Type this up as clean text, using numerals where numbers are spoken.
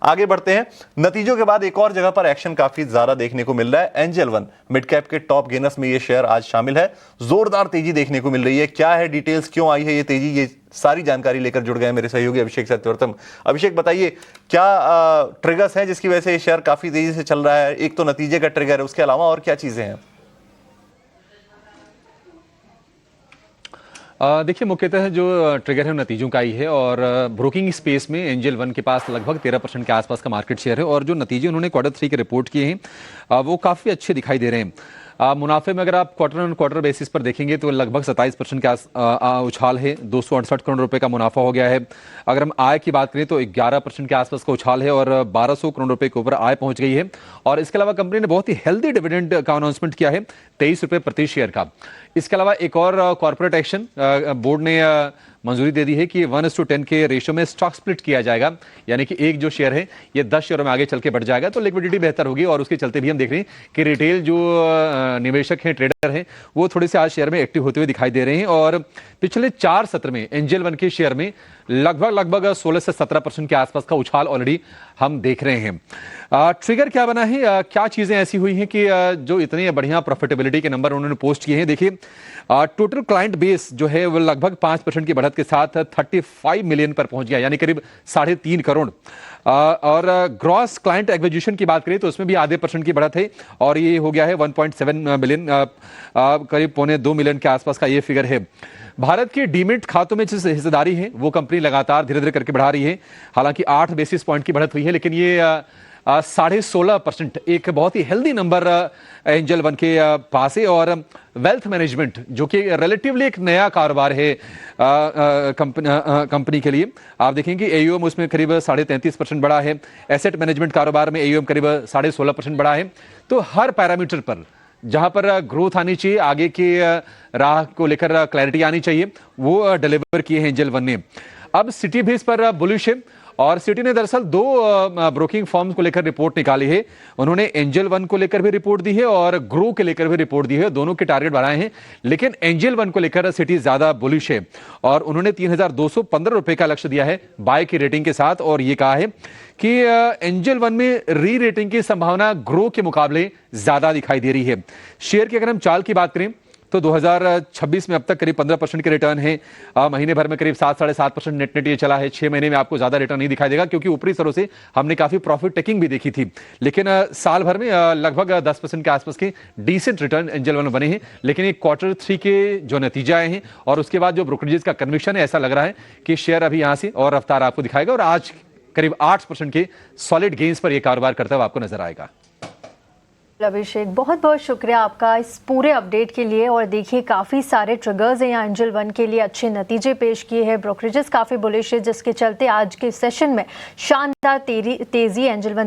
आगे बढ़ते हैं। नतीजों के बाद एक और जगह पर एक्शन काफी ज्यादा देखने को मिल रहा है। एंजल वन मिड कैप के टॉप गेनर्स में ये शेयर आज शामिल है। जोरदार तेजी देखने को मिल रही है। क्या है डिटेल्स, क्यों आई है ये तेजी, ये सारी जानकारी लेकर जुड़ गए मेरे सहयोगी अभिषेक सत्यवर्तन। अभिषेक, बताइए क्या ट्रिगर्स हैं जिसकी वजह से ये शेयर काफी तेजी से चल रहा है? एक तो नतीजे का ट्रिगर है, उसके अलावा और क्या चीजें हैं? देखिए, मुख्यतः जो ट्रिगर है नतीजों का ही है और ब्रोकिंग स्पेस में एंजल वन के पास लगभग 13% के आसपास का मार्केट शेयर है और जो नतीजे उन्होंने Q3 के रिपोर्ट किए हैं वो काफ़ी अच्छे दिखाई दे रहे हैं। मुनाफे में अगर आप क्वार्टर ऑन क्वार्टर बेसिस पर देखेंगे तो लगभग 27% का उछाल है, 268 करोड़ रुपए का मुनाफा हो गया है। अगर हम आय की बात करें तो 11% के आसपास का उछाल है और 1200 करोड़ रुपए के ऊपर आय पहुंच गई है। और इसके अलावा कंपनी ने बहुत ही हेल्दी डिविडेंड का अनाउंसमेंट किया है, 23 रुपए प्रति शेयर का। इसके अलावा एक और कॉर्पोरेट एक्शन बोर्ड ने मंजूरी दे दी है कि 1:10 के रेशियो में स्टॉक स्प्लिट किया जाएगा, यानी कि एक जो शेयर है ये 10 शेयरों में आगे चल के बढ़ जाएगा, तो लिक्विडिटी बेहतर होगी। और उसके चलते भी हम देख रहे हैं कि रिटेल जो निवेशक हैं, ट्रेडर हैं, वो थोड़े से आज शेयर में एक्टिव होते हुए दिखाई दे रहे हैं। और पिछले 4 सत्र में एंजल वन के शेयर में लगभग 16 से 17% के आसपास का उछाल ऑलरेडी हम देख रहे हैं। ट्रिगर क्या बना है, क्या चीजें ऐसी हुई हैं कि जो इतनी बढ़िया प्रॉफिटेबिलिटी के नंबर उन्होंने पोस्ट किए हैं? देखिए, टोटल क्लाइंट बेस जो है वो लगभग 5% की बढ़त के साथ 35 मिलियन पर पहुंच गया, यानी करीब 3.5 करोड़। और ग्रॉस क्लाइंट एक्विजिशन की बात करें तो उसमें भी आधे % की बढ़त है और ये हो गया है 1.7 मिलियन, करीब 1.25 मिलियन के आसपास का ये फिगर है। भारत के डीमेट खातों में जो हिस्सेदारी है वो कंपनी लगातार धीरे धीरे करके बढ़ा रही है। हालांकि 8 बेसिस पॉइंट की बढ़त हुई है, लेकिन ये 16.5% एक बहुत ही हेल्दी नंबर एंजल वन के पास है। और वेल्थ मैनेजमेंट जो कि रिलेटिवली एक नया कारोबार है कंपनी के लिए, आप देखेंगे एयूएम उसमें करीब 33.5% बढ़ा है। एसेट मैनेजमेंट कारोबार में एयूएम करीब 16.5% बढ़ा है। तो हर पैरामीटर पर जहां पर ग्रोथ आनी चाहिए, आगे की राह को लेकर क्लैरिटी आनी चाहिए, वो डिलीवर किए हैं एंजल वन ने। अब सिटी बेस पर बुलिश है और सिटी ने दरअसल 2 ब्रोकिंग फर्म्स को लेकर रिपोर्ट निकाली है। उन्होंने एंजल वन को लेकर भी रिपोर्ट दी है और ग्रो के लेकर भी रिपोर्ट दी है। दोनों के टारगेट बढ़ाए हैं, लेकिन एंजल वन को लेकर सिटी ज्यादा बुलिश है और उन्होंने 3,215 रुपए का लक्ष्य दिया है बाय की रेटिंग के साथ। और यह कहा है कि एंजल वन में री रेटिंग की संभावना ग्रो के मुकाबले ज्यादा दिखाई दे रही है। शेयर की अगर हम चाल की बात करें तो 2026 में अब तक करीब 15% के रिटर्न है। महीने भर में करीब 7-7.5% नेट ये चला है। 6 महीने में आपको ज्यादा रिटर्न नहीं दिखाई देगा, क्योंकि ऊपरी स्तरों से हमने काफी प्रॉफिट टेकिंग भी देखी थी। लेकिन साल भर में लगभग 10% के आसपास के डिसेंट रिटर्न एंजल वन बने हैं। लेकिन एक Q3 के जो नतीजे आए हैं और उसके बाद जो ब्रोकरेजेस का कन्विक्शन है, ऐसा लग रहा है कि शेयर अभी यहां से और रफ्तार आपको दिखाएगा और आज करीब 8% के सॉलिड गेन्स पर यह कारोबार करता हुआ आपको नजर आएगा। अभिषेक, बहुत बहुत शुक्रिया आपका इस पूरे अपडेट के लिए। और देखिए, काफ़ी सारे ट्रिगर्स हैं यहाँ एंजल वन के लिए, अच्छे नतीजे पेश किए हैं, ब्रोकरेजेस काफ़ी बुलिश है, जिसके चलते आज के सेशन में शानदार तेजी एंजल वन